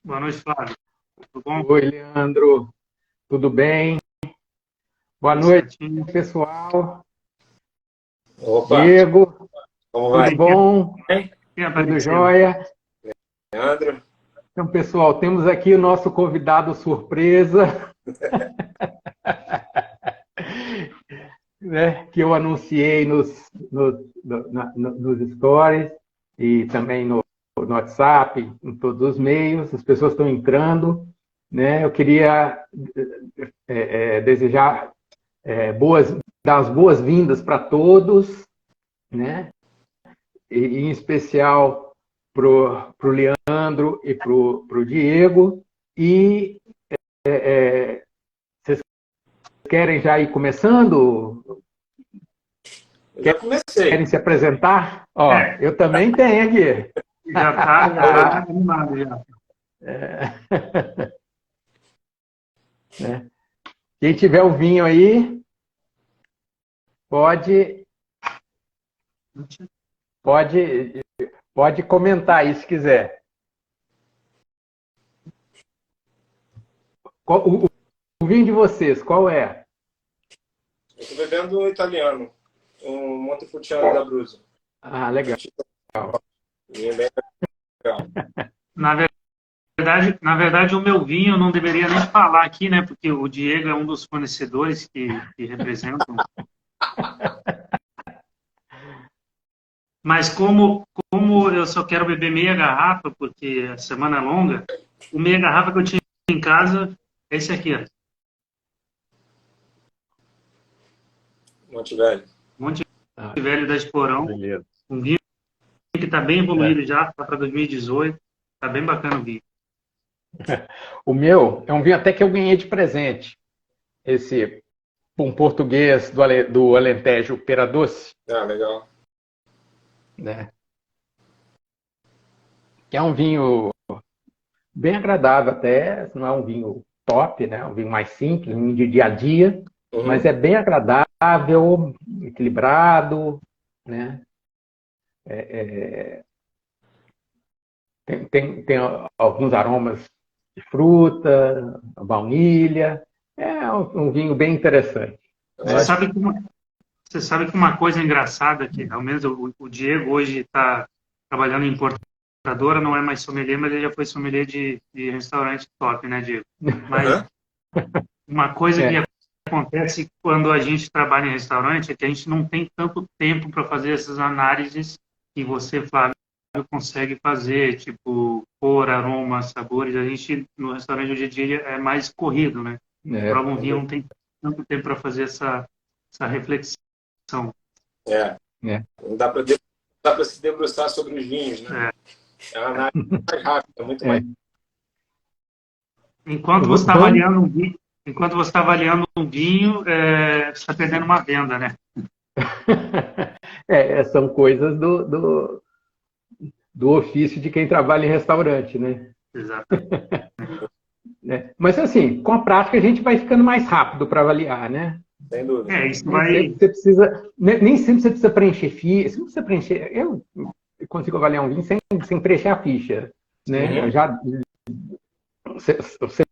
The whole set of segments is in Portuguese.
Boa noite, Flávio. Tudo bom? Oi, Leandro, tudo bem? Boa Tudo noite, certinho? pessoal. Opa, Diego, como Tudo vai? tudo em tempo? bom? Bem, Quem Tudo apareceu? jóia? Leandro? Então, pessoal, temos aqui o nosso convidado surpresa, né, que eu anunciei nos stories e também no WhatsApp, em todos os meios. As pessoas estão entrando, né? Eu queria desejar dar as boas-vindas para todos, né? E em especial para o Leandro e para o Diego. E vocês querem já ir começando? Eu já comecei. Querem se apresentar? Ó, É, eu também tenho aqui. já tá animado já. Né? Quem tiver o vinho aí, pode, pode, pode comentar aí se quiser. O vinho de vocês, qual é? Eu estou bebendo um italiano, um Montepulciano da Bruzzi. Ah, legal. Vinho bem legal. Na na verdade, o meu vinho eu não deveria nem falar aqui, né? Porque o Diego é um dos fornecedores que representam. Mas como eu só quero beber meia garrafa, porque a semana é longa, o meia garrafa que eu tinha em casa é esse aqui, ó. Monte Velho. Monte Ah, Velho da Esporão. beleza. Um vinho que está bem É. evoluído já, tá para 2018. Está bem bacana o vinho. O meu é um vinho até que eu ganhei de presente. Esse, um português do Alentejo, Pera Doce, Ah, legal. né? Que é um vinho bem agradável até, não é um vinho top, né? Um vinho mais simples, um vinho de dia a dia, mas Uhum. é bem agradável, equilibrado, né? Tem alguns aromas de fruta, baunilha. É um vinho bem interessante, Eu Você né? acho sabe que uma, você sabe que uma coisa engraçada, que ao menos o Diego hoje está trabalhando em importadora, não é mais sommelier, mas ele já foi sommelier de restaurante top, né, Diego? Mas Aham. uma coisa que É, acontece quando a gente trabalha em restaurante é que a gente não tem tanto tempo para fazer essas análises que você, Flávio, consegue fazer, tipo cor, aroma, sabores. A gente, no restaurante, hoje em dia, é mais corrido, né? é, Prova um vinho não tem tanto tempo para fazer essa reflexão. É. é. Não dá para se debruçar sobre os vinhos, né? É. É uma análise mais rápida, muito É. mais. Enquanto você está Vamos, avaliando um vinho, você está perdendo uma venda, né? são coisas do ofício de quem trabalha em restaurante, né? Exatamente. Né? Mas assim, com a prática a gente vai ficando mais rápido para avaliar, né? Sem dúvida. Isso Nem sempre vai. você precisa, nem sempre você precisa preencher ficha. Você não precisa preencher. Eu consigo avaliar um vinho sem preencher a ficha, né? Uhum. Você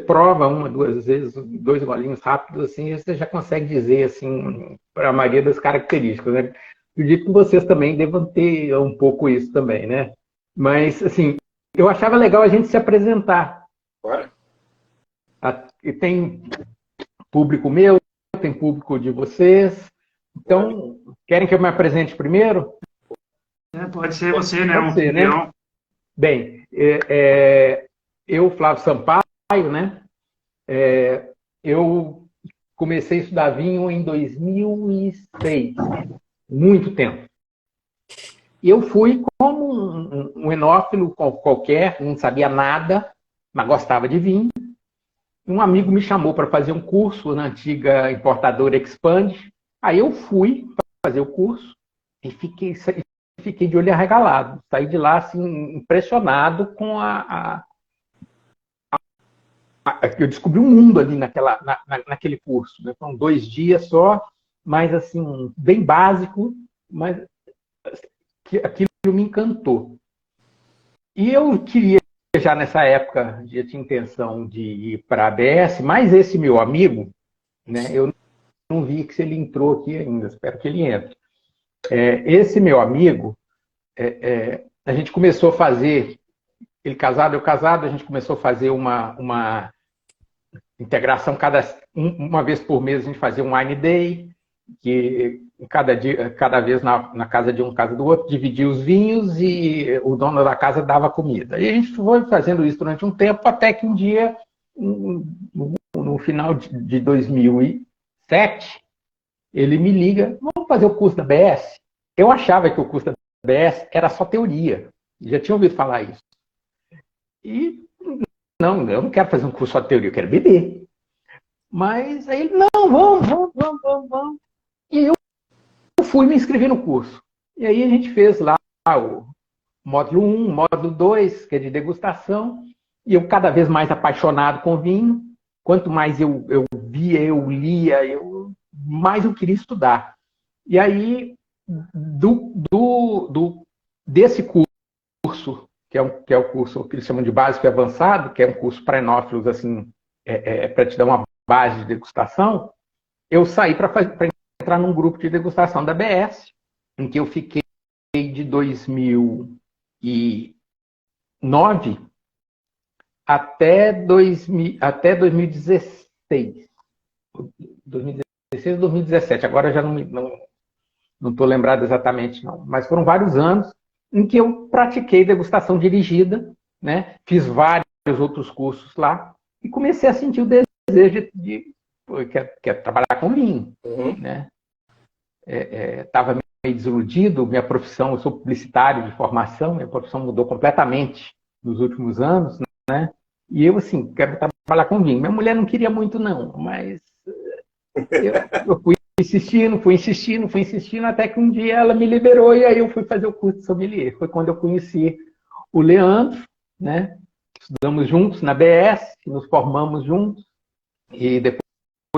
prova uma, duas vezes, dois golinhos rápidos, assim, e você já consegue dizer, assim, para a maioria das características, né? Acredito que vocês também devam ter um pouco isso também, né? Mas, assim, eu achava legal a gente se apresentar. Bora? E tem público meu, tem público de vocês. Bora. Então, querem que eu me apresente primeiro? Pode ser você, né? Pode Um ser, né? campeão. Bem, eu, Flávio Sampaio, né? Eu comecei a estudar vinho em 2006, muito tempo. E eu fui como um enófilo qualquer, não sabia nada, mas gostava de vinho. Um amigo me chamou para fazer um curso na antiga importadora Expand. Aí eu fui fazer o curso e fiquei de olho arregalado. Saí de lá assim, impressionado com eu descobri um mundo ali naquele curso. Né? Foram 2 dias só, mas assim, bem básico, mas aquilo me encantou. E eu queria já nessa época, já tinha intenção de ir para a ABS, mas esse meu amigo, né, eu não vi que se ele entrou aqui ainda, espero que ele entre. Esse meu amigo, a gente começou a fazer, ele casado, eu casado, a gente começou a fazer uma integração, uma vez por mês a gente fazia um Wine Day, que cada vez na casa de um, casa do outro, dividia os vinhos e o dono da casa dava comida. E a gente foi fazendo isso durante um tempo, até que um dia, no final de 2007, ele me liga, vamos fazer o curso da BS? Eu achava que o curso da BS era só teoria, já tinha ouvido falar isso. E não, eu não quero fazer um curso só de teoria, eu quero beber. Mas aí ele, não, vamos. E eu fui me inscrever no curso. E aí a gente fez lá o módulo 1, módulo 2, que é de degustação, e eu cada vez mais apaixonado com vinho. Quanto mais eu via, eu lia, mais eu queria estudar. E aí, desse curso, que é o curso que eles chamam de básico e avançado, que é um curso para enófilos, assim, para te dar uma base de degustação, eu saí para entrar num grupo de degustação da BS, em que eu fiquei de 2009 até 2016. 2016 ou 2017, agora eu já não estou lembrado exatamente, não. Mas foram vários anos em que eu pratiquei degustação dirigida, né? Fiz vários outros cursos lá e comecei a sentir o desejo de trabalhar com vinho, né? Estava meio desiludido, minha profissão, eu sou publicitário de formação, minha profissão mudou completamente nos últimos anos, né? E eu, assim, quero trabalhar com vinho. Minha mulher não queria muito, não, mas eu fui insistindo, até que um dia ela me liberou e aí eu fui fazer o curso de sommelier. Foi quando eu conheci o Leandro, né? Estudamos juntos na BS, nos formamos juntos e depois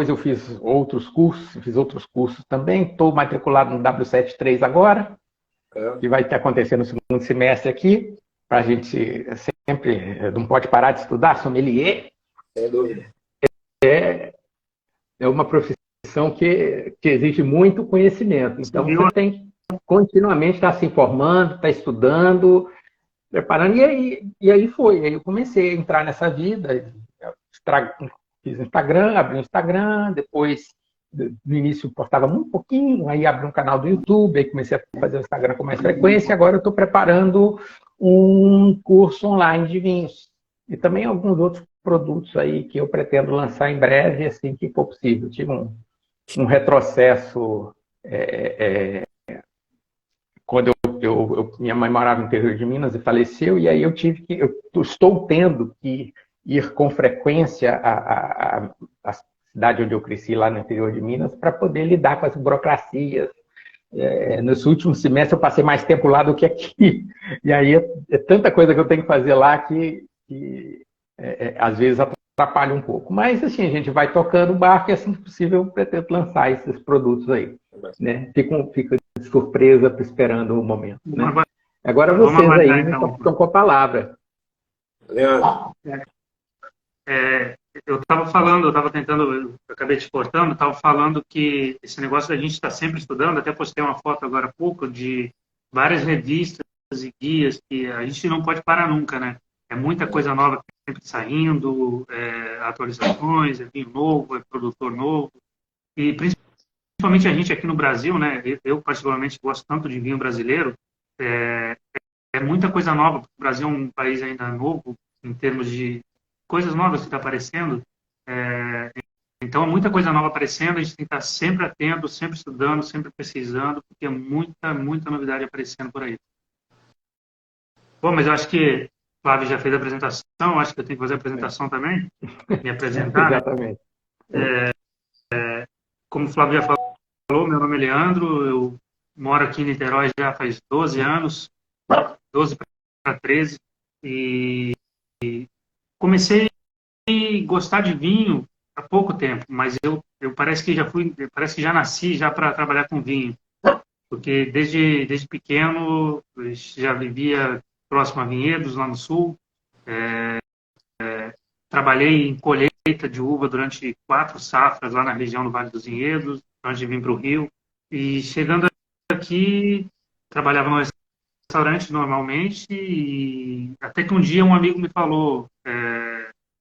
eu fiz outros cursos também. Estou matriculado no W73 agora, que vai ter acontecendo no segundo semestre aqui, para a gente sempre não pode parar de estudar, sommelier. Sem dúvida. É uma profissão que exige muito conhecimento. Então, você tem que continuamente estar se informando, estar estudando, preparando. E aí foi. Aí eu comecei a entrar nessa vida. Fiz Instagram, abri o Instagram, depois, no início, postava um pouquinho, aí abri um canal do YouTube, aí comecei a fazer o Instagram com mais frequência, e agora eu estou preparando um curso online de vinhos. E também alguns outros produtos aí que eu pretendo lançar em breve, assim que for possível. Tive um retrocesso quando minha mãe morava no interior de Minas e faleceu, e aí eu estou tendo que ir com frequência à cidade onde eu cresci, lá no interior de Minas, para poder lidar com as burocracias. Nesse último semestre eu passei mais tempo lá do que aqui. E aí é tanta coisa que eu tenho que fazer lá que às vezes atrapalha um pouco. Mas assim, a gente vai tocando o barco e assim que possível eu pretendo lançar esses produtos aí. Né? Fico de surpresa esperando o momento. Né? Agora vocês aí então, estão com a palavra. Leandro. Eu estava tentando, eu acabei te cortando, estava falando que esse negócio da gente estar sempre estudando, até postei uma foto agora há pouco de várias revistas e guias que a gente não pode parar nunca, né? É muita coisa nova sempre saindo, atualizações, é vinho novo, é produtor novo, e principalmente a gente aqui no Brasil, né? Eu particularmente gosto tanto de vinho brasileiro, é muita coisa nova, porque o Brasil é um país ainda novo em termos de coisas novas que está aparecendo, então muita coisa nova aparecendo, a gente tem que estar sempre atento, sempre estudando, sempre pesquisando, porque é muita novidade aparecendo por aí. Bom, mas eu acho que o Flávio já fez a apresentação, acho que eu tenho que fazer a apresentação também, me apresentar. Exatamente. Como o Flávio já falou, meu nome é Leandro, eu moro aqui em Niterói já faz 12 anos, 12 para 13, e comecei a gostar de vinho há pouco tempo, mas eu parece que já nasci já para trabalhar com vinho, porque desde pequeno eu já vivia próximo a vinhedos lá no sul, Trabalhei em colheita de uva durante 4 safras lá na região do Vale dos Vinhedos, antes de vir para o Rio. E chegando aqui, trabalhava no restaurante normalmente, e até que um dia um amigo me falou,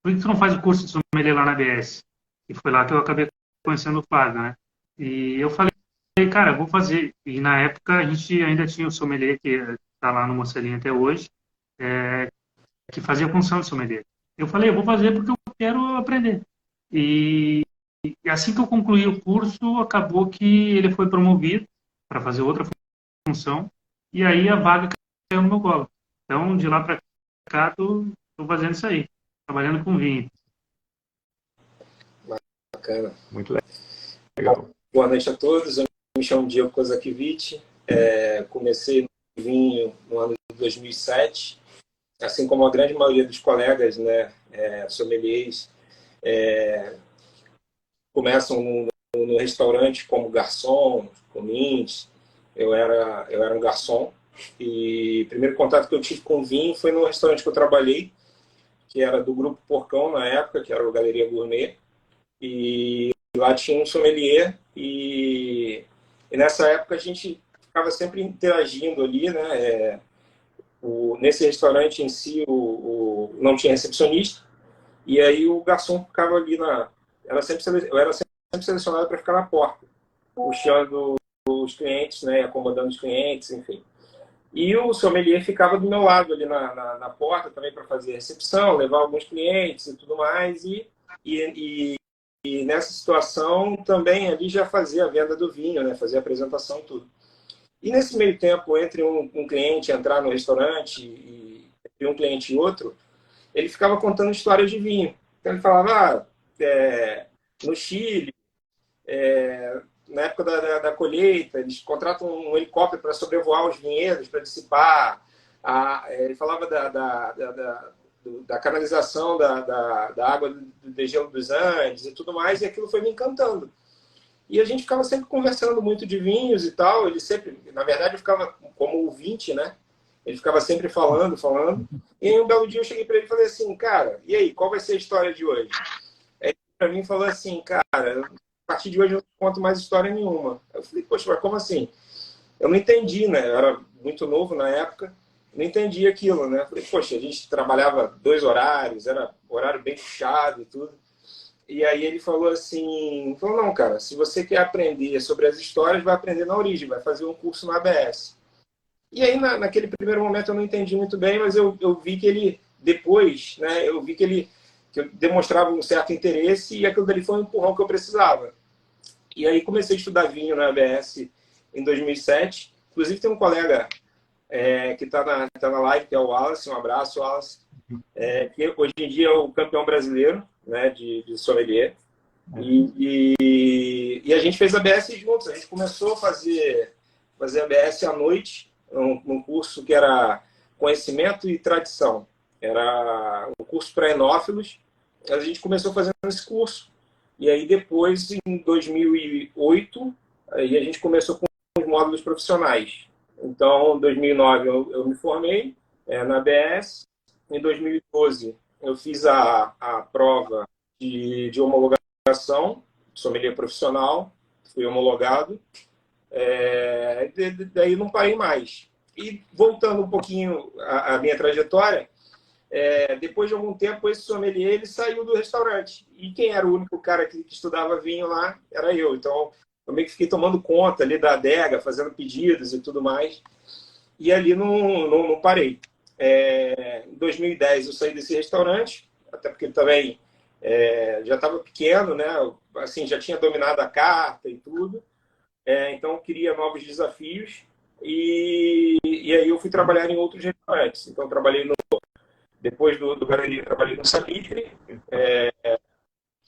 por que tu não faz o curso de sommelier lá na ABS? E foi lá que eu acabei conhecendo o Flávio, né? E eu falei, cara, vou fazer. E na época a gente ainda tinha o sommelier, que está lá no Mocelinho até hoje, que fazia função de sommelier. Eu falei, eu vou fazer porque eu quero aprender. E, e assim que eu concluí o curso, acabou que ele foi promovido para fazer outra função, e aí a vaga caiu no meu colo. Então, de lá para cá, estou fazendo isso aí, trabalhando com vinho. Bacana. Muito legal. Boa noite a todos, eu me chamo Diego Kozakiewicz, comecei no vinho no ano de 2007, assim como a grande maioria dos colegas, né, sommeliers, começam no restaurante como garçom, comins. Eu era um garçom, e o primeiro contato que eu tive com vinho foi no restaurante que eu trabalhei, que era do Grupo Porcão na época, que era o Galeria Gourmet, e lá tinha um sommelier, e nessa época a gente ficava sempre interagindo ali, né? Nesse restaurante em si não tinha recepcionista, e aí o garçom ficava ali eu era sempre selecionado para ficar na porta, puxando os clientes, né, acomodando os clientes, enfim. E o sommelier ficava do meu lado ali na porta também para fazer a recepção, levar alguns clientes e tudo mais, e nessa situação também ali já fazia a venda do vinho, né, fazia a apresentação e tudo. E nesse meio tempo, entre um cliente entrar no restaurante e entre um cliente e outro, ele ficava contando histórias de vinho. Então ele falava, no Chile, na época da colheita, eles contratam um helicóptero para sobrevoar os vinhedos, para dissipar. Ele falava da canalização da água do degelo dos Andes e tudo mais, e aquilo foi me encantando. E a gente ficava sempre conversando muito de vinhos e tal. Ele sempre, na verdade, ficava como ouvinte, né? Ele ficava sempre falando. E aí, um belo dia eu cheguei para ele e falei assim, cara, e aí, qual vai ser a história de hoje? Aí para mim falou assim, cara, a partir de hoje eu não conto mais história nenhuma. Eu falei, poxa, mas como assim? Eu não entendi, né? Eu era muito novo na época, não entendi aquilo, né? Eu falei, poxa, a gente trabalhava 2 horários, era horário bem puxado e tudo. E aí ele falou assim, não, cara, se você quer aprender sobre as histórias, vai aprender na origem, vai fazer um curso na ABS. E aí, naquele primeiro momento, eu não entendi muito bem, mas eu vi que ele, depois, né, eu vi que eu demonstrava um certo interesse, e aquilo dali foi um empurrão que eu precisava. E aí comecei a estudar vinho na ABS em 2007. Inclusive tem um colega que está na live, que é o Wallace, um abraço, Wallace, que hoje em dia é o campeão brasileiro, né, de sommelier. E a gente fez a ABS juntos, a gente começou a fazer ABS à noite, num curso que era Conhecimento e Tradição. Era um curso para enófilos. A gente começou fazendo esse curso. E aí depois, em 2008, aí a gente começou com os módulos profissionais. Então, em 2009 eu me formei na ABS. Em 2012 eu fiz a prova de homologação, sommelier profissional, fui homologado. Daí não parei mais. E voltando um pouquinho à minha trajetória, depois de algum tempo esse sommelier ele saiu do restaurante, e quem era o único cara que estudava vinho lá era eu. Então eu meio que fiquei tomando conta ali da adega, fazendo pedidos e tudo mais, e ali não parei. Em 2010 eu saí desse restaurante, até porque também já estava pequeno, né? Assim, já tinha dominado a carta e tudo. Então eu queria novos desafios, e aí eu fui trabalhar em outros restaurantes. Então trabalhei depois do Galeria, trabalhei no Salitre,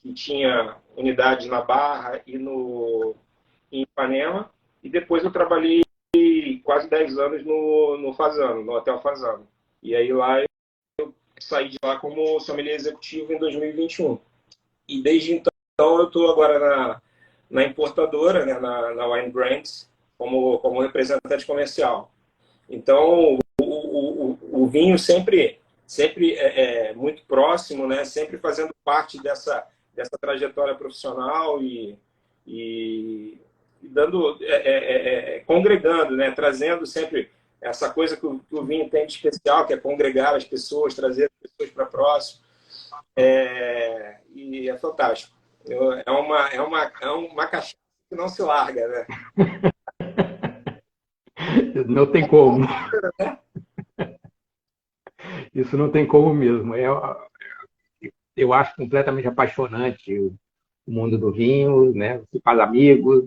que tinha unidade na Barra e em Ipanema, e depois eu trabalhei quase 10 anos no Fasano, no Hotel Fasano. E aí lá eu saí de lá como sommelier executivo em 2021. E desde então eu estou agora na importadora, né, na Wine Brands, como representante comercial. Então, o vinho sempre sempre muito próximo, né? Sempre fazendo parte dessa trajetória profissional e dando, congregando, né? Trazendo sempre essa coisa que o vinho tem de especial, que é congregar as pessoas, trazer as pessoas para próximo. E é fantástico. É uma cachaça que não se larga, né? Não tem como. Isso não tem como mesmo. Eu acho completamente apaixonante o mundo do vinho, né? Você faz amigos,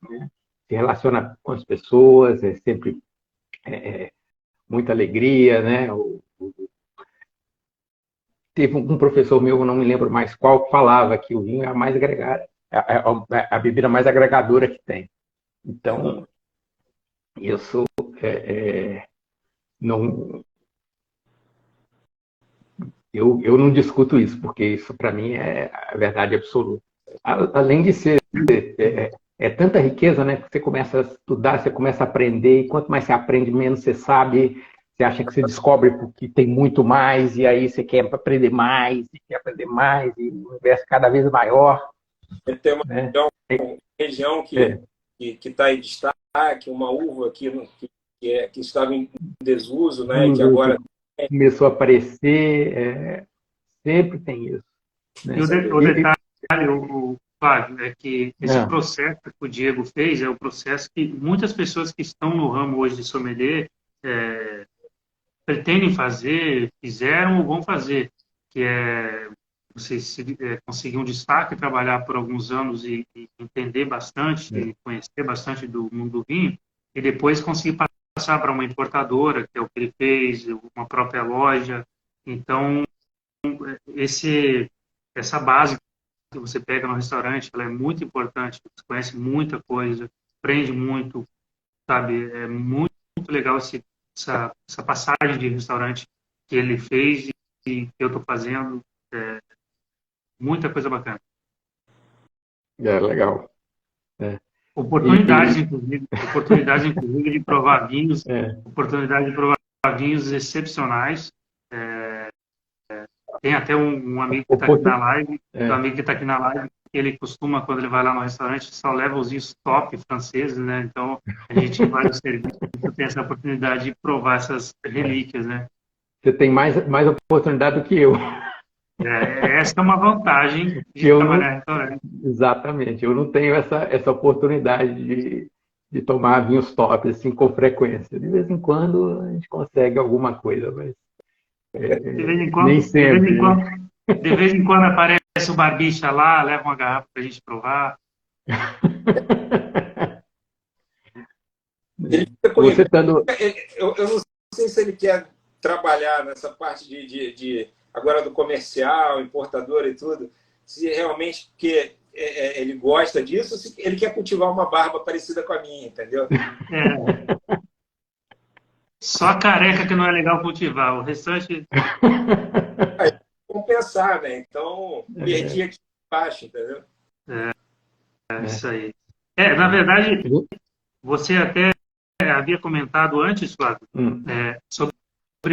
né? Se relaciona com as pessoas, é sempre muita alegria, né? Teve um professor meu, eu não me lembro mais qual, que falava que o vinho é a mais agregada, a bebida mais agregadora que tem. Então, eu sou não eu não discuto isso, porque isso para mim é a verdade absoluta. Além de ser tanta riqueza, né? Que você começa a estudar, você começa a aprender, e quanto mais você aprende, menos você sabe. Você acha que você descobre porque tem muito mais, e aí você quer aprender mais, e quer aprender mais, e o universo cada vez maior. Tem uma Né? região que está em destaque, uma uva que estava em desuso, né? E que agora começou a aparecer, sempre tem isso. Né? E o detalhe, Flávio, é que esse processo que o Diego fez é o processo que muitas pessoas que estão no ramo hoje de sommelier pretendem fazer, fizeram ou vão fazer, que é você conseguir um destaque, trabalhar por alguns anos e entender bastante, e conhecer bastante do mundo do vinho, e depois conseguir passar para uma importadora, que é o que ele fez, uma própria loja. Então, essa base que você pega no restaurante, ela é muito importante, você conhece muita coisa, aprende muito, sabe? É muito legal essa passagem de restaurante que ele fez e que eu estou fazendo. Muita coisa bacana. Legal. Oportunidades, inclusive, de provar vinhos, oportunidade de provar vinhos excepcionais. Tem até um amigo que está aqui na live, ele costuma, quando ele vai lá no restaurante, só leva os vinhos top franceses, né? Então, a gente vai no serviço e tem essa oportunidade de provar essas relíquias, né? Você tem mais oportunidade do que eu. Essa é uma vantagem de trabalhar em restaurante. Exatamente. Eu não tenho essa oportunidade de tomar vinhos top assim, com frequência. De vez em quando a gente consegue alguma coisa, mas nem sempre. De vez em quando aparece o barbicha lá, leva uma garrafa para a gente provar. Eu não sei se ele quer trabalhar nessa parte agora do comercial, importador e tudo, se realmente ele gosta disso, ou se ele quer cultivar uma barba parecida com a minha, entendeu? Só a careca que não é legal cultivar, o restante... compensar, né? Então, perdi aqui embaixo, entendeu? Isso aí. Na verdade, você até havia comentado antes, Flávio, sobre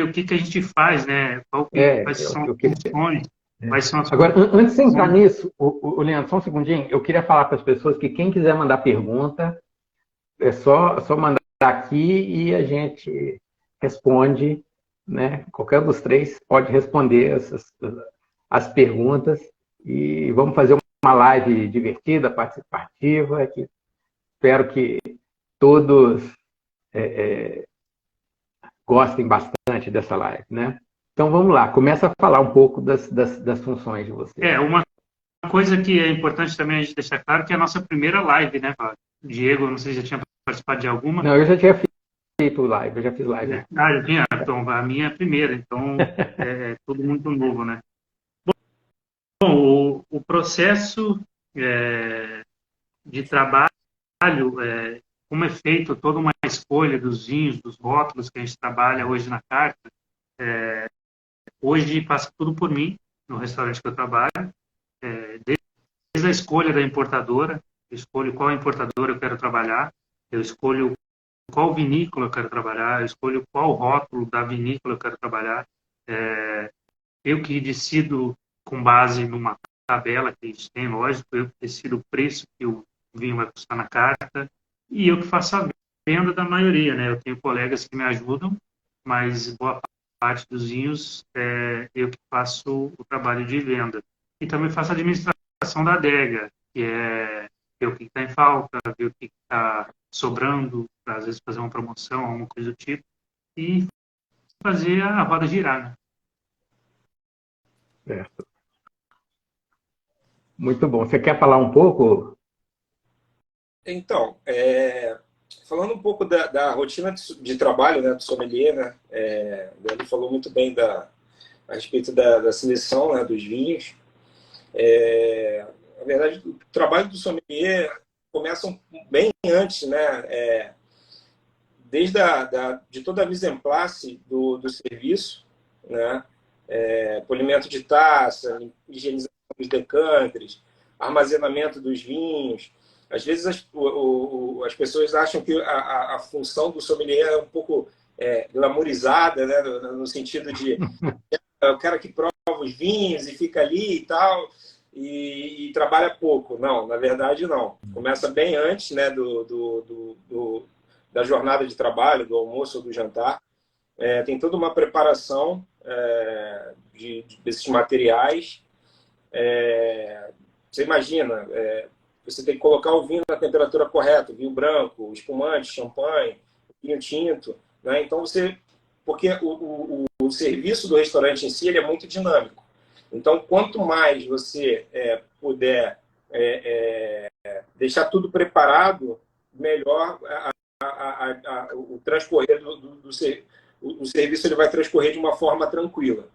o que a gente faz, né? Quais são as funções. Agora, antes de entrar nisso, Leandro, só um segundinho, eu queria falar para as pessoas que quem quiser mandar pergunta, é só mandar aqui e a gente responde, né? Qualquer dos três pode responder as perguntas e vamos fazer uma live divertida, participativa, que espero que todos gostem bastante dessa live, né? Então vamos lá, começa a falar um pouco das funções de vocês. Uma coisa que é importante também a gente deixar claro que é a nossa primeira live, né, Flávio? Diego, não sei se já tinha participado de alguma. Não, eu já tinha feito live, eu já fiz live. Já tinha, então a minha é a primeira, então é tudo muito novo, né? Bom, o processo de trabalho, como é feito toda uma escolha dos vinhos, dos rótulos que a gente trabalha hoje na carta, hoje passa tudo por mim, no restaurante que eu trabalho, desde a escolha da importadora, eu escolho qual importadora eu quero trabalhar, eu escolho qual vinícola eu quero trabalhar, eu escolho qual rótulo da vinícola eu quero trabalhar, Eu que decido com base numa tabela que a gente tem, lógico, eu que decido o preço que o vinho vai custar na carta e eu que faço a venda da maioria, né? Eu tenho colegas que me ajudam, mas boa parte dos vinhos eu que faço o trabalho de venda. E também faço a administração da adega, que é ver o que está em falta, ver o que está sobrando, para às vezes fazer uma promoção, alguma coisa do tipo, e fazer a roda girar, né? Certo. Muito bom. Você quer falar um pouco? Então, falando um pouco da rotina de trabalho, né, do sommelier, né, ele falou muito bem a respeito da seleção, né, dos vinhos. Na verdade, o trabalho do sommelier começa bem antes, né, desde de toda a mise en place do serviço, né, polimento de taça, higienização dos decanters, armazenamento dos vinhos. Às vezes as pessoas acham que a função do sommelier é um pouco glamourizada, né, no sentido de o cara que prova os vinhos e fica ali e tal, e trabalha pouco. Não, na verdade não. Começa bem antes, né, da jornada de trabalho, do almoço ou do jantar. Tem toda uma preparação desses materiais. Você imagina, você tem que colocar o vinho na temperatura correta, vinho branco, espumante, champanhe, vinho tinto, né? Então porque o serviço do restaurante em si ele é muito dinâmico. Então, quanto mais você puder deixar tudo preparado, melhor o transcorrer o serviço ele vai transcorrer de uma forma tranquila.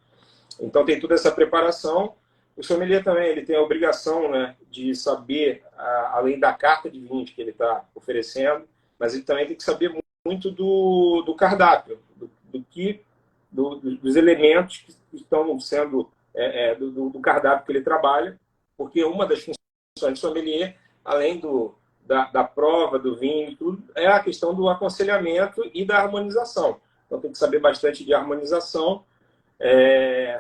Então, tem toda essa preparação. O sommelier também ele tem a obrigação, né, de saber, além da carta de vinhos que ele está oferecendo, mas ele também tem que saber muito do cardápio, dos elementos que estão sendo do cardápio que ele trabalha, porque uma das funções do sommelier, além da prova do vinho e tudo, é a questão do aconselhamento e da harmonização. Então tem que saber bastante de harmonização,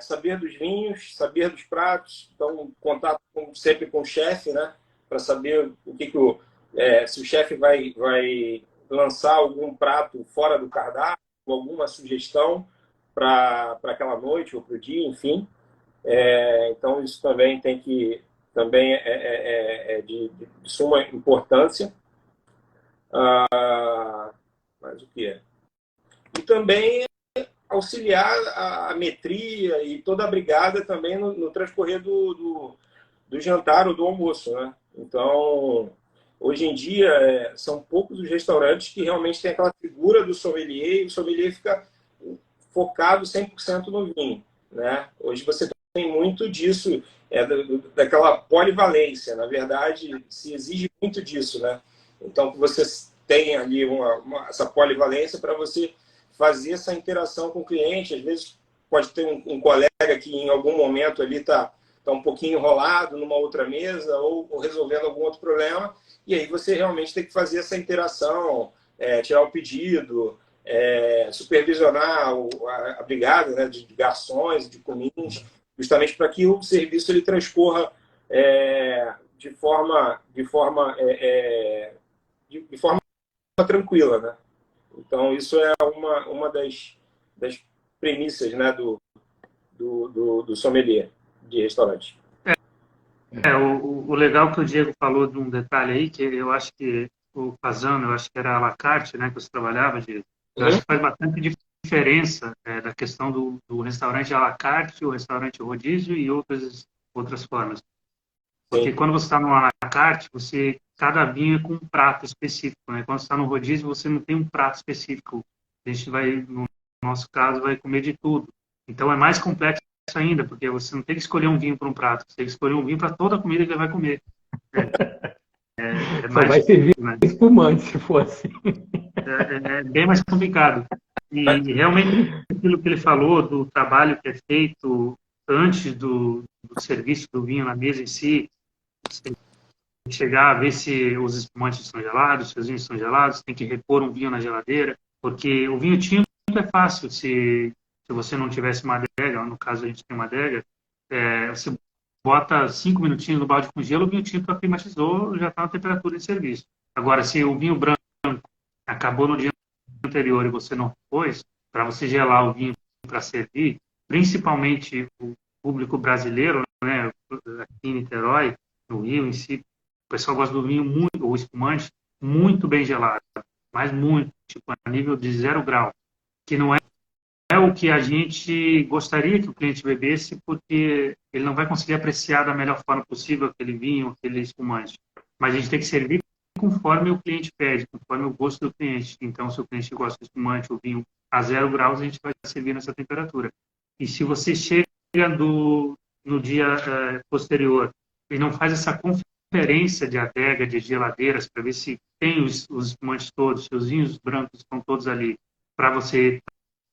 saber dos vinhos, saber dos pratos, então contato sempre com o chefe, né, para saber o que se o chefe vai lançar algum prato fora do cardápio, alguma sugestão para aquela noite ou para o dia, enfim. Então isso também também é de suma importância. Mas o que é? E também auxiliar a metria e toda a brigada também no transcorrer do jantar ou do almoço, né? Então, hoje em dia, são poucos os restaurantes que realmente tem aquela figura do sommelier e o sommelier fica focado 100% no vinho, né? Hoje você tem muito disso, daquela polivalência. Na verdade, se exige muito disso, né? Então, que você tenha ali essa polivalência para você fazer essa interação com o cliente. Às vezes pode ter um colega que em algum momento ali está um pouquinho enrolado numa outra mesa ou resolvendo algum outro problema, e aí você realmente tem que fazer essa interação, tirar o pedido, supervisionar a brigada, né, de garçons, de cominhos, justamente para que o serviço ele transcorra de forma tranquila, né? Então, isso é uma das premissas, né, do sommelier de restaurante. O legal que o Diego falou de um detalhe aí, que eu acho que o Fasano, eu acho que era à la carte, né, que você trabalhava, Diego. Eu acho que faz bastante diferença da questão do restaurante à la carte, o restaurante rodízio e outras formas. Porque quando você está no à la carte, cada vinho é com um prato específico, né? Quando você está no rodízio, você não tem um prato específico. A gente vai, no nosso caso, vai comer de tudo. Então é mais complexo ainda, porque você não tem que escolher um vinho para um prato, você tem que escolher um vinho para toda a comida que ele vai comer. Só vai servir espumante, se for assim. É bem mais complicado. E realmente, aquilo que ele falou do trabalho que é feito antes do serviço do vinho na mesa em si, você tem que chegar a ver se os espumantes estão gelados, se os vinhos estão gelados, tem que repor um vinho na geladeira, porque o vinho tinto é fácil, se se você não tivesse uma adega, no caso a gente tem uma adega, você bota 5 minutinhos no balde com gelo, o vinho tinto aclimatizou, já está na temperatura de serviço. Agora, se o vinho branco acabou no dia anterior e você não pôs, para você gelar o vinho para servir, principalmente o público brasileiro, né, aqui em Niterói, no Rio em si, o pessoal gosta do vinho muito, ou espumante, muito bem gelado, mas muito, tipo, a nível de 0 grau, que não é o que a gente gostaria que o cliente bebesse, porque ele não vai conseguir apreciar da melhor forma possível aquele vinho, aquele espumante. Mas a gente tem que servir conforme o cliente pede, conforme o gosto do cliente. Então, se o cliente gosta de espumante ou vinho a 0 graus, a gente vai servir nessa temperatura. E se você chega no dia posterior e não faz essa conferência de adega, de geladeiras, para ver se tem os espumantes todos, se os vinhos brancos estão todos ali, para você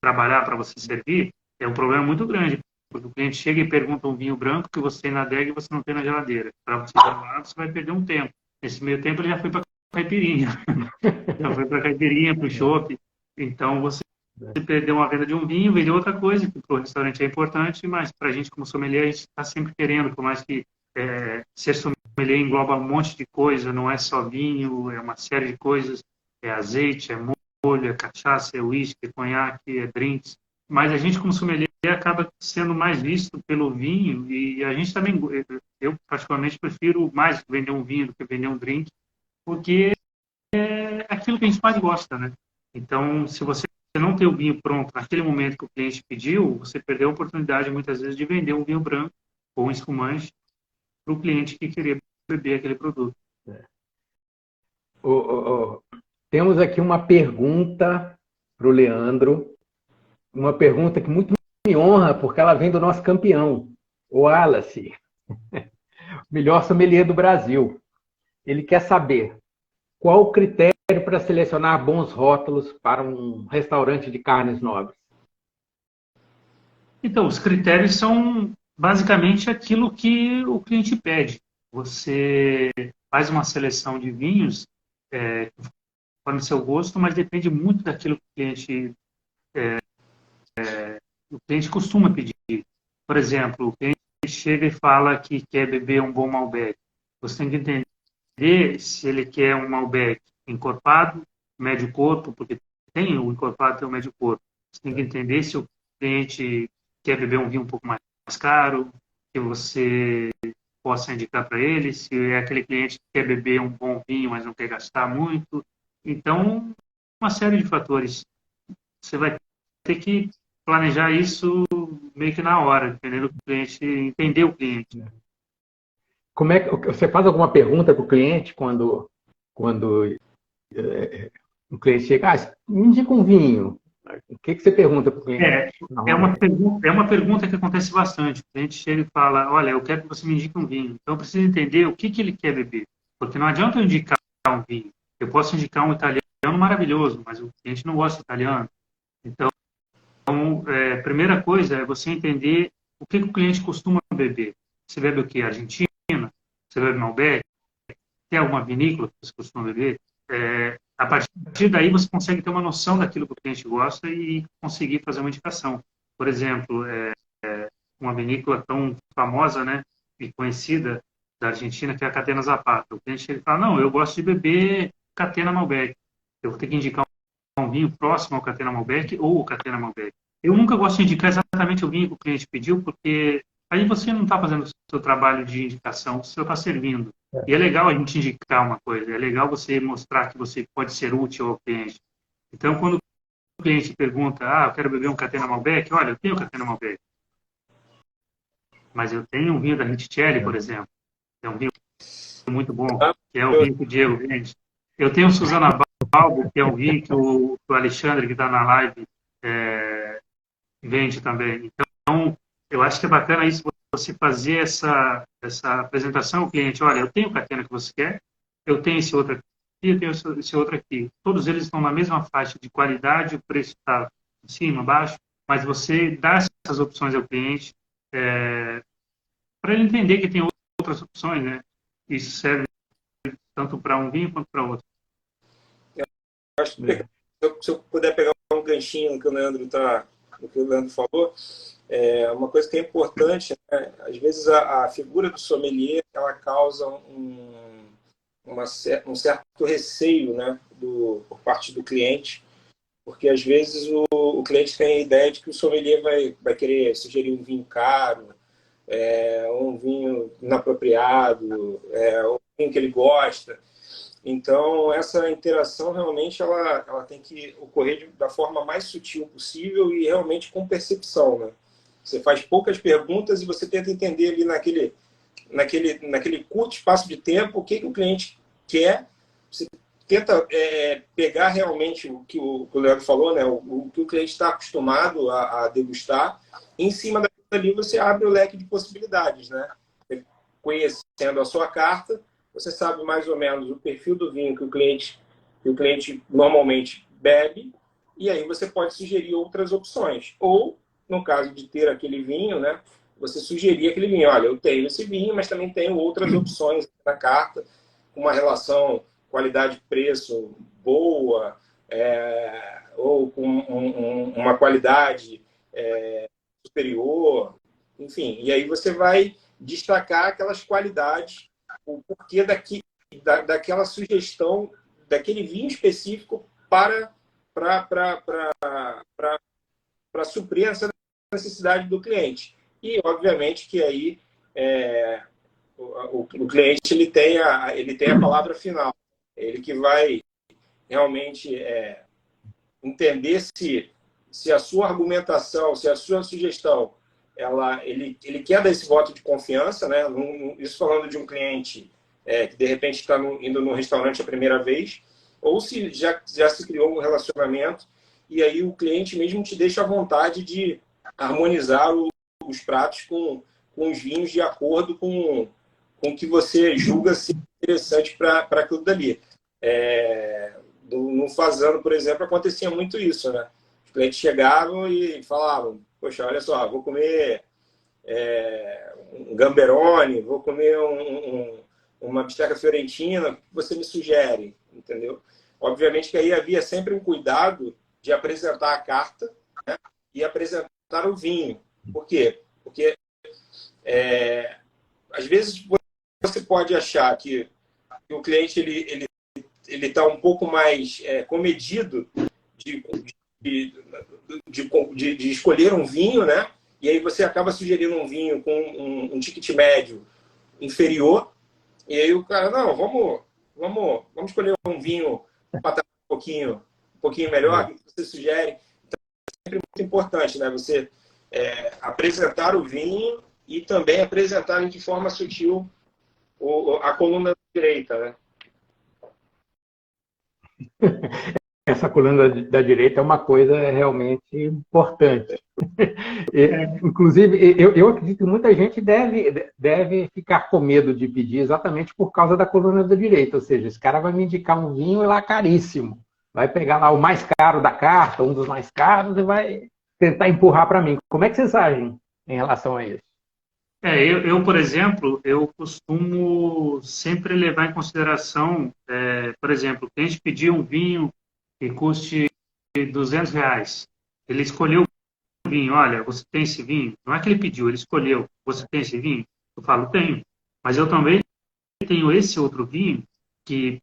trabalhar, para você servir, é um problema muito grande, porque o cliente chega e pergunta um vinho branco que você tem na adega e você não tem na geladeira. Para você gelar, você vai perder um tempo. Nesse meio tempo, ele já foi para caipirinha. Já foi para caipirinha, para o chopp. Então, você perdeu uma venda de um vinho, vendeu outra coisa, que para o restaurante é importante, mas para a gente, como sommelier, a gente está sempre querendo, por mais que ser sommelier engloba um monte de coisa, não é só vinho, é uma série de coisas, é azeite, é molho, é cachaça, é uísque, é conhaque, é drinks. Mas a gente, como sommelier, acaba sendo mais visto pelo vinho e a gente também, eu particularmente prefiro mais vender um vinho do que vender um drink, porque é aquilo que a gente mais gosta, né? Então, se você não tem o vinho pronto naquele momento que o cliente pediu, você perdeu a oportunidade, muitas vezes, de vender um vinho branco ou um espumante para o cliente que queria beber aquele produto. Temos aqui uma pergunta para o Leandro, uma pergunta que muito me honra, porque ela vem do nosso campeão, o Wallace, melhor sommelier do Brasil. Ele quer saber qual o critério para selecionar bons rótulos para um restaurante de carnes nobres. Então, os critérios são basicamente aquilo que o cliente pede. Você faz uma seleção de vinhos conforme o seu gosto, mas depende muito daquilo que o cliente costuma pedir. Por exemplo, o cliente chega e fala que quer beber um bom Malbec. Você tem que entender se ele quer um Malbec encorpado, médio corpo, porque tem o encorpado e o médio corpo. Você tem que entender se o cliente quer beber um vinho um pouco mais caro, que você possa indicar para ele, se é aquele cliente que quer beber um bom vinho, mas não quer gastar muito. Então, uma série de fatores. Você vai ter que planejar isso meio que na hora, dependendo do cliente, entender o cliente. Como é que você faz alguma pergunta para o cliente quando o cliente chega? Me indica um vinho. O que você pergunta para o cliente? É uma pergunta que acontece bastante. O cliente chega e fala, olha, eu quero que você me indique um vinho. Então, eu preciso entender o que ele quer beber. Porque não adianta eu indicar um vinho. Eu posso indicar um italiano maravilhoso, mas o cliente não gosta de italiano. Então, a primeira coisa é você entender o que o cliente costuma beber. Você bebe o quê? Argentina? Você bebe Malbec? Tem alguma vinícola que você costuma beber? A partir daí você consegue ter uma noção daquilo que o cliente gosta e conseguir fazer uma indicação. Por exemplo, uma vinícola tão famosa, né, e conhecida da Argentina, que é a Catena Zapata. O cliente chega e fala, não, eu gosto de beber Catena Malbec. Eu vou ter que indicar um vinho próximo ao Catena Malbec ou o Catena Malbec. Eu nunca gosto de indicar exatamente o vinho que o cliente pediu, porque aí você não está fazendo o seu trabalho de indicação, você está servindo. E é legal a gente indicar uma coisa, é legal você mostrar que você pode ser útil ao cliente. Então, quando o cliente pergunta, eu quero beber um Catena Malbec, olha, eu tenho Catena Malbec. Mas eu tenho um vinho da Riccielli, por exemplo. É um vinho muito bom, que é o vinho que o Diego vende. Eu tenho o Suzana Balbo, que é um vinho que o Alexandre, que está na live, vende também. Então, eu acho que é bacana isso, você fazer essa apresentação ao cliente. Olha, eu tenho o Catena que você quer, eu tenho esse outro aqui, eu tenho esse outro aqui. Todos eles estão na mesma faixa de qualidade, o preço está em cima, abaixo, mas você dá essas opções ao cliente para ele entender que tem outras opções, né? Isso serve tanto para um vinho quanto para outro. Acho que se eu puder pegar um ganchinho que o Leandro está do que o Leandro falou, uma coisa que é importante, né? Às vezes a figura do sommelier ela causa um certo receio, né, por parte do cliente, porque às vezes o cliente tem a ideia de que o sommelier vai querer sugerir um vinho caro, um vinho inapropriado, um vinho que ele gosta. Então, essa interação realmente ela tem que ocorrer da forma mais sutil possível e realmente com percepção, né? Você faz poucas perguntas e você tenta entender ali naquele curto espaço de tempo o que o cliente quer. Você tenta pegar realmente o que o Leandro falou, né? O que o cliente está acostumado a degustar. E, em cima daquilo ali você abre o leque de possibilidades, né? Conhecendo a sua carta, você sabe mais ou menos o perfil do vinho que o cliente normalmente bebe, e aí você pode sugerir outras opções. Ou, no caso de ter aquele vinho, né, você sugerir aquele vinho. Olha, eu tenho esse vinho, mas também tenho outras opções na carta, com uma relação qualidade-preço boa, ou com uma qualidade superior, enfim. E aí você vai destacar aquelas qualidades, o porquê daquela sugestão, daquele vinho específico para suprir essa necessidade do cliente. E, obviamente, que aí o cliente ele tem a palavra final. Ele que vai realmente entender se a sua argumentação, se a sua sugestão ele quer dar esse voto de confiança, né? Isso falando de um cliente que de repente está indo no restaurante a primeira vez, ou se já se criou um relacionamento e aí o cliente mesmo te deixa à vontade de harmonizar os pratos com os vinhos de acordo com o que você julga ser interessante para aquilo dali. No Fazano, por exemplo, acontecia muito isso, né? Os clientes chegavam e falavam: poxa, olha só, vou comer um gamberone, vou comer uma bisteca fiorentina, o que você me sugere? Entendeu? Obviamente que aí havia sempre um cuidado de apresentar a carta, né, e apresentar o vinho. Por quê? Porque às vezes você pode achar que o cliente ele está um pouco mais comedido de escolher um vinho, né? E aí você acaba sugerindo um vinho com um ticket médio inferior, e aí o cara, não, vamos escolher um vinho um patamar um pouquinho melhor, que você sugere. Então, é sempre muito importante, né? Você apresentar o vinho e também apresentar de forma sutil a coluna direita, né? Essa coluna da direita é uma coisa realmente importante. Inclusive, eu acredito que muita gente deve ficar com medo de pedir exatamente por causa da coluna da direita. Ou seja, esse cara vai me indicar um vinho lá caríssimo. Vai pegar lá o mais caro da carta, um dos mais caros, e vai tentar empurrar para mim. Como é que vocês agem em relação a isso? Eu, por exemplo, eu costumo sempre levar em consideração, por exemplo, o cliente pediu um vinho que custe R$200. Ele escolheu o vinho. Olha, você tem esse vinho? Não é que ele pediu, ele escolheu. Você tem esse vinho? Eu falo, tenho. Mas eu também tenho esse outro vinho que,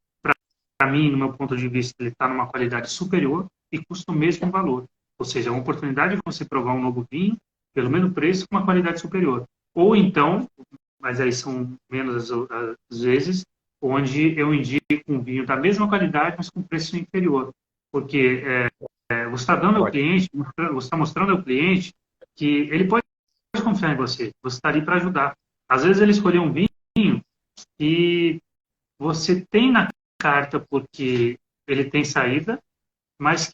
para mim, no meu ponto de vista, ele está numa qualidade superior e custa o mesmo valor. Ou seja, é uma oportunidade de você provar um novo vinho pelo mesmo preço com uma qualidade superior. Ou então, mas aí são menos as vezes, onde eu indico um vinho da mesma qualidade, mas com preço inferior. Porque você está dando ao cliente, você está mostrando ao cliente que ele pode confiar em você. Você está ali para ajudar. Às vezes ele escolheu um vinho que você tem na carta porque ele tem saída, mas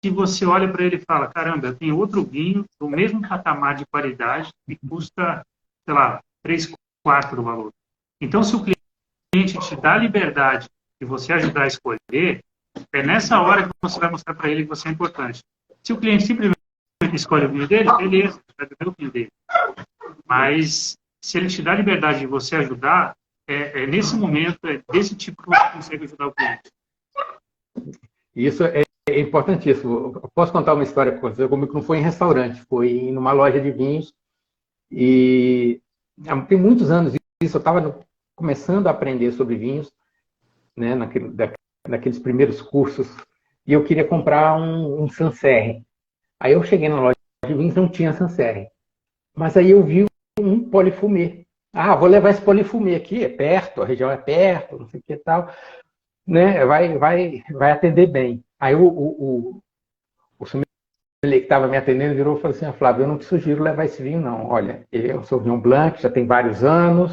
que você olha para ele e fala, caramba, eu tenho outro vinho do mesmo patamar de qualidade que custa, sei lá, 3/4 do valor. Então, se o cliente te dá a liberdade de você ajudar a escolher, é nessa hora que você vai mostrar para ele que você é importante. Se o cliente simplesmente escolhe o vinho dele, beleza, vai beber o vinho dele. Mas, se ele te dá a liberdade de você ajudar, nesse momento, é desse tipo que você consegue ajudar o cliente. Isso é é importantíssimo. Eu posso contar uma história para você, como que não foi em restaurante, foi numa loja de vinhos. E tem muitos anos isso, eu estava começando a aprender sobre vinhos, né, naqueles primeiros cursos, e eu queria comprar um Sancerre. Aí eu cheguei na loja de vinhos, não tinha Sancerre. Mas aí eu vi um Polifumê. Ah, vou levar esse Polifumê aqui, é perto, a região é perto, não sei o que e tal, né, vai atender bem. Aí o sommelier que estava me atendendo virou e falou assim: Flávio, eu não te sugiro levar esse vinho, não. Olha, ele é um Sauvignon Blanc, já tem vários anos,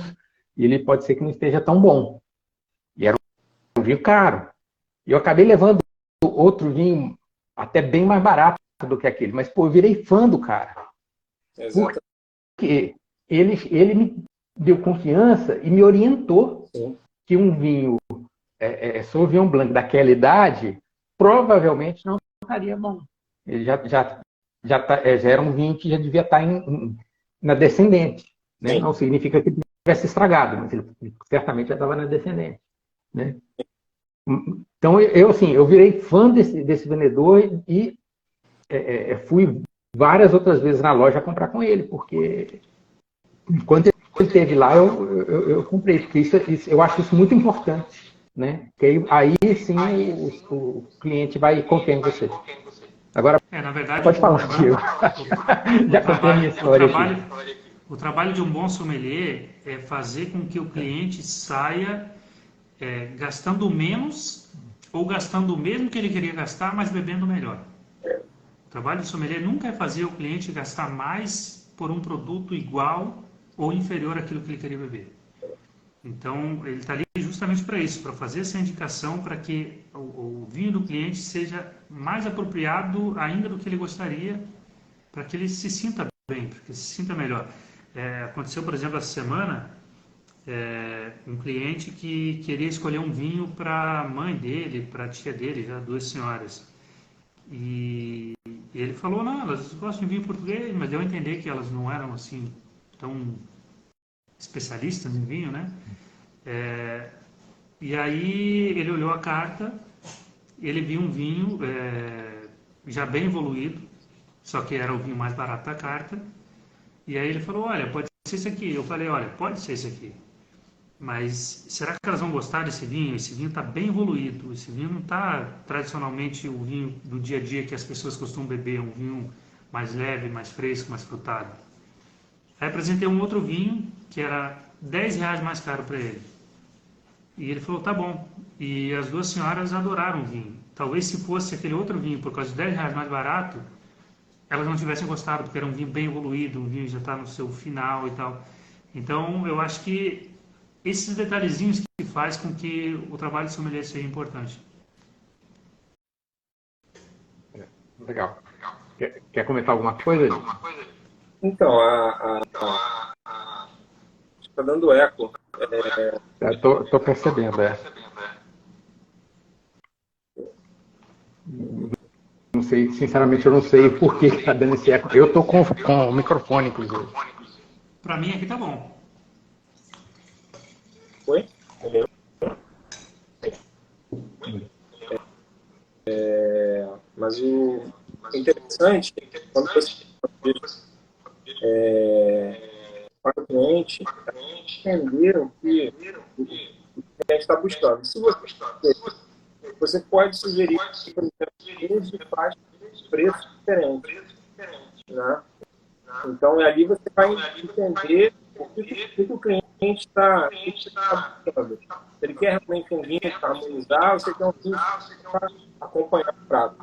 e ele pode ser que não esteja tão bom. E era um vinho caro. E eu acabei levando outro vinho até bem mais barato do que aquele. Mas, pô, eu virei fã do cara. Exato. Porque ele me deu confiança e me orientou. Sim. Que um vinho Sauvignon Blanc daquela idade provavelmente não estaria bom. Ele já era um vinho que já devia estar na descendente. Né? Não significa que ele tivesse estragado, mas ele certamente já estava na descendente. Né? Então, eu virei fã desse vendedor e fui várias outras vezes na loja comprar com ele, porque enquanto ele esteve lá, eu comprei, porque eu acho isso muito importante. Né? Porque aí sim o cliente vai confiar em você. Agora, na verdade, pode falar aqui. Já contei a minha história aqui. O trabalho de um bom sommelier é fazer com que o cliente saia gastando menos ou gastando o mesmo que ele queria gastar, mas bebendo melhor. O trabalho do sommelier nunca é fazer o cliente gastar mais por um produto igual ou inferior àquilo que ele queria beber. Então, ele está ali justamente para isso, para fazer essa indicação para que o vinho do cliente seja mais apropriado ainda do que ele gostaria, para que ele se sinta bem, para que ele se sinta melhor. Aconteceu, por exemplo, essa semana, um cliente que queria escolher um vinho para a mãe dele, para a tia dele, já 2 senhoras. E ele falou, não, elas gostam de vinho português, mas deu a entender que elas não eram assim tão especialistas em vinho, né? E aí ele olhou a carta, ele viu um vinho já bem evoluído, só que era o vinho mais barato da carta, e aí ele falou, olha, pode ser esse aqui. Eu falei, olha, pode ser esse aqui, mas será que elas vão gostar desse vinho? Esse vinho está bem evoluído, esse vinho não está tradicionalmente o vinho do dia a dia que as pessoas costumam beber, um vinho mais leve, mais fresco, mais frutado. Aí apresentei um outro vinho que era R$10 mais caro para ele. E ele falou, tá bom. E as 2 senhoras adoraram o vinho. Talvez se fosse aquele outro vinho, por causa de R$10 mais barato, elas não tivessem gostado, porque era um vinho bem evoluído, um vinho que já está no seu final e tal. Então, eu acho que esses detalhezinhos que faz com que o trabalho de sommelier seja importante. Legal. Quer comentar alguma coisa? Então, está dando eco. Estou percebendo, Não sei, sinceramente, eu não sei por que está dando esse eco. Eu estou com o microfone, inclusive. Para mim aqui tá bom. Oi? Mas o interessante é quando você para o cliente entender o que o cliente está buscando. Se você pode sugerir, por exemplo, de faixa de preço diferente. Né? Então, ali você vai entender o que o cliente está buscando. Se ele quer realmente um vinho para harmonizar, ou se ele quer um vinho para acompanhar o prato.